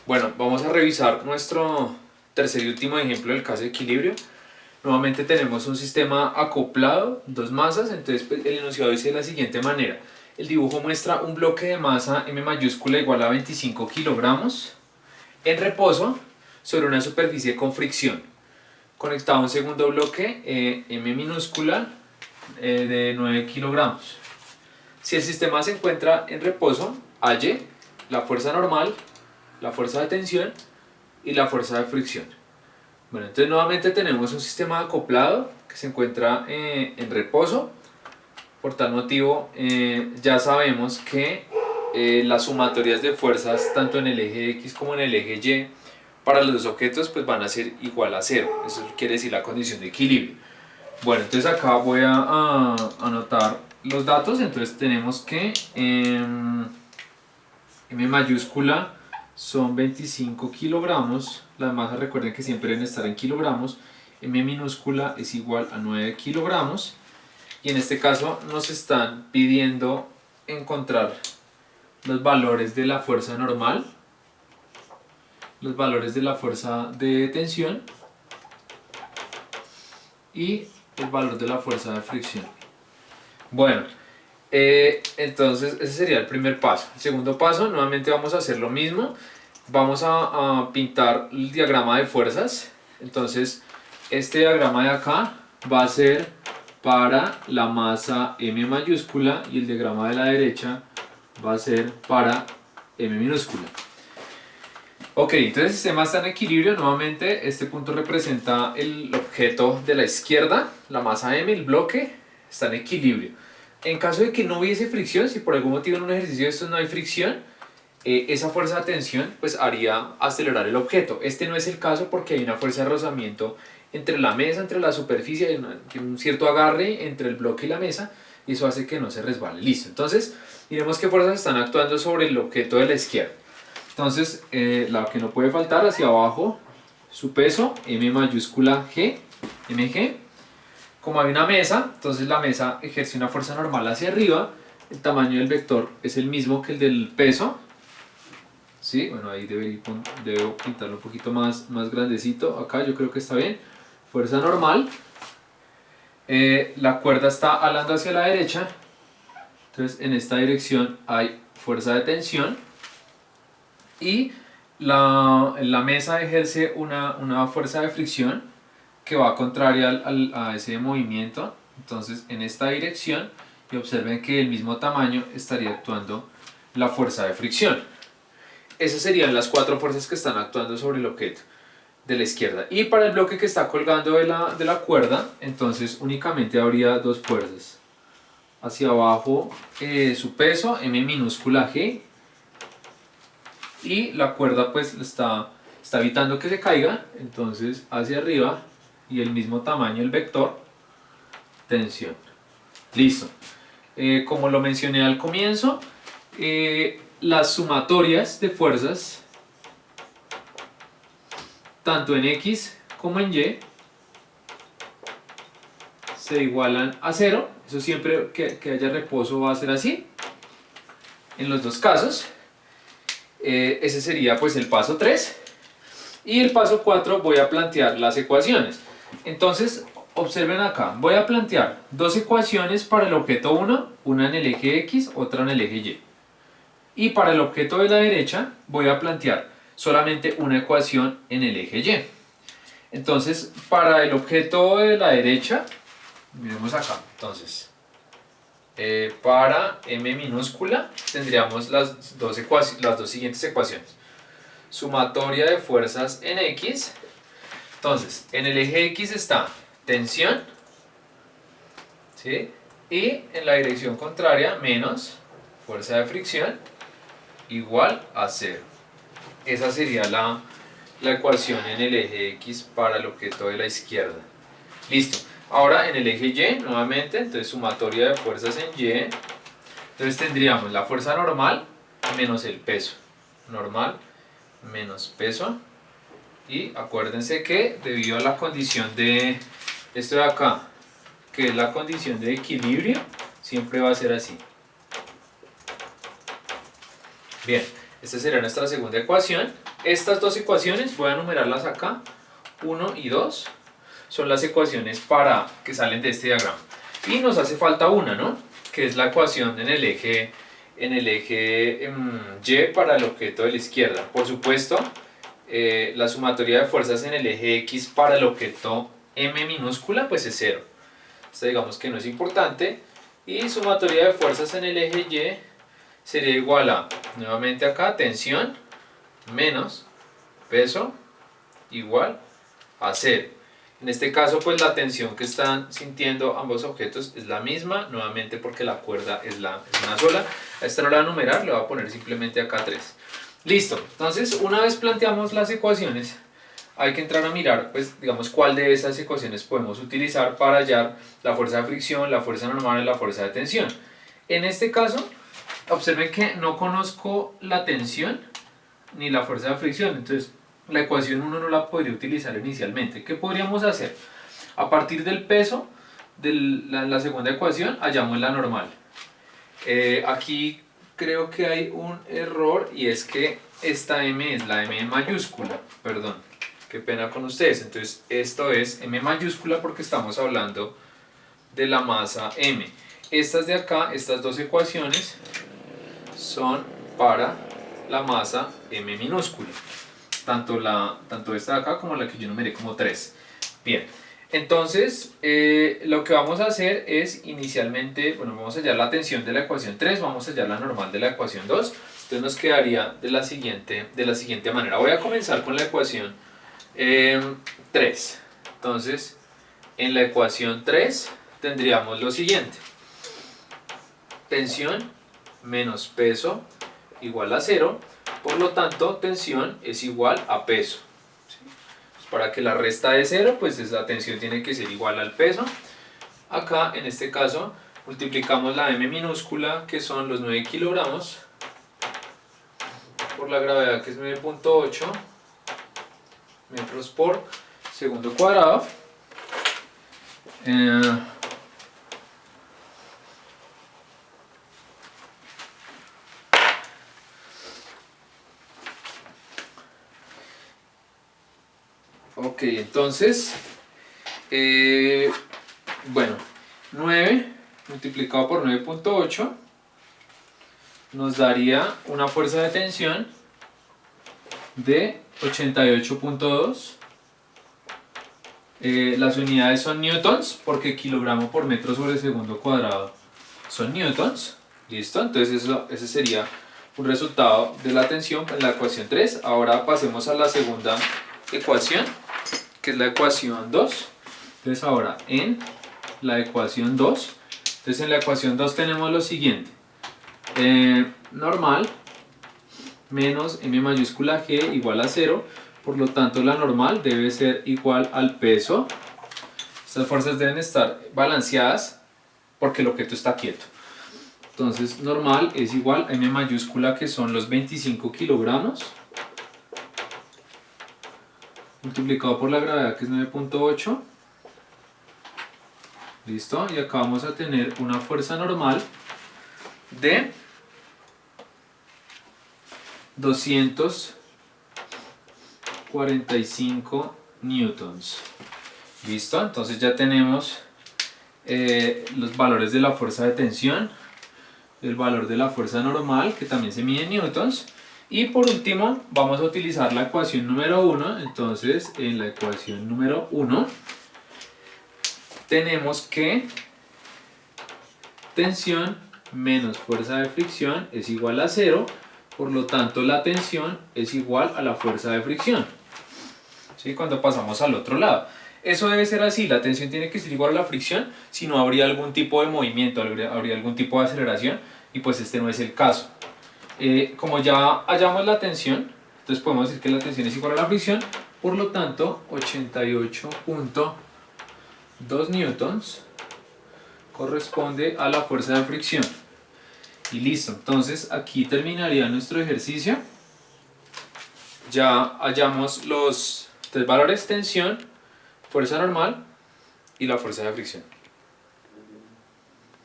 Bueno, vamos a revisar nuestro tercer y último ejemplo del caso de equilibrio. Nuevamente tenemos un sistema acoplado, dos masas, entonces pues, el enunciado dice de la siguiente manera. El dibujo muestra un bloque de masa M mayúscula igual a 25 kilogramos en reposo sobre una superficie con fricción. Conectado a un segundo bloque M minúscula de 9 kilogramos. Si el sistema se encuentra en reposo, halle la fuerza normal, la fuerza de tensión y la fuerza de fricción. Bueno, entonces nuevamente tenemos un sistema acoplado que se encuentra en reposo. Por tal motivo, ya sabemos que las sumatorias de fuerzas tanto en el eje X como en el eje Y para los dos objetos pues van a ser igual a 0. Eso quiere decir la condición de equilibrio. Bueno, entonces acá voy a anotar los datos. Entonces tenemos que M mayúscula son 25 kilogramos. Las masas recuerden que siempre deben estar en kilogramos. M minúscula es igual a 9 kilogramos. Y en este caso nos están pidiendo encontrar los valores de la fuerza normal, los valores de la fuerza de tensión y el valor de la fuerza de fricción. Bueno, entonces ese sería el primer paso. El segundo paso, nuevamente vamos a hacer lo mismo. Vamos a pintar el diagrama de fuerzas. Entonces este diagrama de acá va a ser para la masa M mayúscula y el diagrama de la derecha va a ser para M minúscula. Ok, entonces el sistema está en equilibrio. Nuevamente este punto representa el objeto de la izquierda, la masa M, el bloque, está en equilibrio. En caso de que no hubiese fricción, si por algún motivo en un ejercicio de estos no hay fricción, esa fuerza de tensión pues haría acelerar el objeto. Este no es el caso porque hay una fuerza de rozamiento entre la mesa, entre la superficie, hay un cierto agarre entre el bloque y la mesa y eso hace que no se resbale. Listo, entonces miremos qué fuerzas están actuando sobre el objeto de la izquierda. Entonces la que no puede faltar hacia abajo, su peso, M mayúscula G, mg. Como hay una mesa, entonces la mesa ejerce una fuerza normal hacia arriba, el tamaño del vector es el mismo que el del peso. ¿Sí? Bueno, ahí debo pintarlo un poquito más grandecito, acá yo creo que está bien. Fuerza normal, la cuerda está alando hacia la derecha, entonces en esta dirección hay fuerza de tensión y la mesa ejerce una fuerza de fricción que va contraria a ese movimiento. Entonces en esta dirección, y observen que del mismo tamaño estaría actuando la fuerza de fricción. Esas serían las cuatro fuerzas que están actuando sobre el objeto de la izquierda. Y para el bloque que está colgando de la cuerda, entonces únicamente habría dos fuerzas. Hacia abajo su peso, M minúscula G, y la cuerda pues está evitando que se caiga, entonces hacia arriba y el mismo tamaño el vector, tensión. Listo. Como lo mencioné al comienzo, las sumatorias de fuerzas tanto en X como en Y se igualan a 0. Eso siempre que haya reposo va a ser así en los dos casos. Ese sería pues el paso 3. Y el paso 4 voy a plantear las ecuaciones. Entonces observen acá, voy a plantear dos ecuaciones para el objeto 1, una en el eje X, otra en el eje Y. Y para el objeto de la derecha voy a plantear solamente una ecuación en el eje Y. Entonces para el objeto de la derecha, miremos acá, entonces para M minúscula tendríamos las dos siguientes ecuaciones. Sumatoria de fuerzas en X. Entonces, en el eje X está tensión, ¿sí? Y en la dirección contraria, menos fuerza de fricción, igual a 0. Esa sería la ecuación en el eje X para el objeto de la izquierda. Listo. Ahora en el eje Y, nuevamente, entonces sumatoria de fuerzas en Y. Entonces tendríamos la fuerza normal menos el peso. Normal menos peso. Y acuérdense que debido a la condición de esto de acá, que es la condición de equilibrio, siempre va a ser así. Bien, esta sería nuestra segunda ecuación. estas dos ecuaciones, voy a numerarlas acá, 1 y 2, son las ecuaciones que salen de este diagrama. Y nos hace falta una, ¿no? Que es la ecuación en el eje Y para el objeto de la izquierda. Por supuesto, la sumatoria de fuerzas en el eje X para el objeto M minúscula pues es 0. Esta digamos que no es importante. Y sumatoria de fuerzas en el eje Y sería igual a, nuevamente acá, tensión menos peso igual a 0. En este caso pues la tensión que están sintiendo ambos objetos es la misma, nuevamente porque la cuerda es una sola. A esta no la voy a numerar, le voy a poner simplemente acá 3. Listo, entonces una vez planteamos las ecuaciones, hay que entrar a mirar, pues digamos, cuál de esas ecuaciones podemos utilizar para hallar la fuerza de fricción, la fuerza normal y la fuerza de tensión. En este caso, observen que no conozco la tensión ni la fuerza de fricción, entonces la ecuación 1 no la podría utilizar inicialmente. ¿Qué podríamos hacer? A partir del peso de la segunda ecuación, hallamos la normal. Aquí creo que hay un error y es que esta M es la M mayúscula, perdón, qué pena con ustedes. Entonces esto es M mayúscula porque estamos hablando de la masa M. Estas de acá, estas dos ecuaciones son para la masa M minúscula. Tanto esta de acá como la que yo numeré como 3. Bien, entonces lo que vamos a hacer es inicialmente, bueno, vamos a hallar la tensión de la ecuación 3, vamos a hallar la normal de la ecuación 2. Entonces nos quedaría de la siguiente manera. Voy a comenzar con la ecuación 3. Entonces, en la ecuación 3 tendríamos lo siguiente. Tensión menos peso igual a 0. Por lo tanto, tensión es igual a peso. ¿Sí? Pues para que la resta de 0, pues esa tensión tiene que ser igual al peso. Acá, en este caso, multiplicamos la M minúscula, que son los 9 kilogramos, por la gravedad, que es 9.8 metros por segundo cuadrado. Ok, entonces, bueno, 9 multiplicado por 9.8 nos daría una fuerza de tensión de 88.2. Las unidades son newtons porque kilogramo por metro sobre segundo cuadrado son newtons. Listo, entonces ese sería un resultado de la tensión en la ecuación 3. Ahora pasemos a la segunda ecuación, que es la ecuación 2. Entonces ahora en la ecuación 2, entonces en la ecuación 2 tenemos lo siguiente. Normal menos M mayúscula G igual a 0. Por lo tanto, la normal debe ser igual al peso. Estas fuerzas deben estar balanceadas porque el objeto está quieto. Entonces, normal es igual a M mayúscula, que son los 25 kilogramos, multiplicado por la gravedad, que es 9.8. Listo, y acá vamos a tener una fuerza normal de 245 newtons. Listo, entonces ya tenemos los valores de la fuerza de tensión, el valor de la fuerza normal, que también se mide en newtons, y por último vamos a utilizar la ecuación número 1. Entonces en la ecuación número 1 tenemos que tensión menos fuerza de fricción es igual a 0. Por lo tanto, la tensión es igual a la fuerza de fricción. ¿Sí? Cuando pasamos al otro lado. Eso debe ser así, la tensión tiene que ser igual a la fricción, si no habría algún tipo de movimiento, habría algún tipo de aceleración, y pues este no es el caso. Como ya hallamos la tensión, entonces podemos decir que la tensión es igual a la fricción, por lo tanto 88.2 newtons corresponde a la fuerza de fricción. Y listo, entonces aquí terminaría nuestro ejercicio. Ya hallamos los tres valores: tensión, fuerza normal y la fuerza de fricción.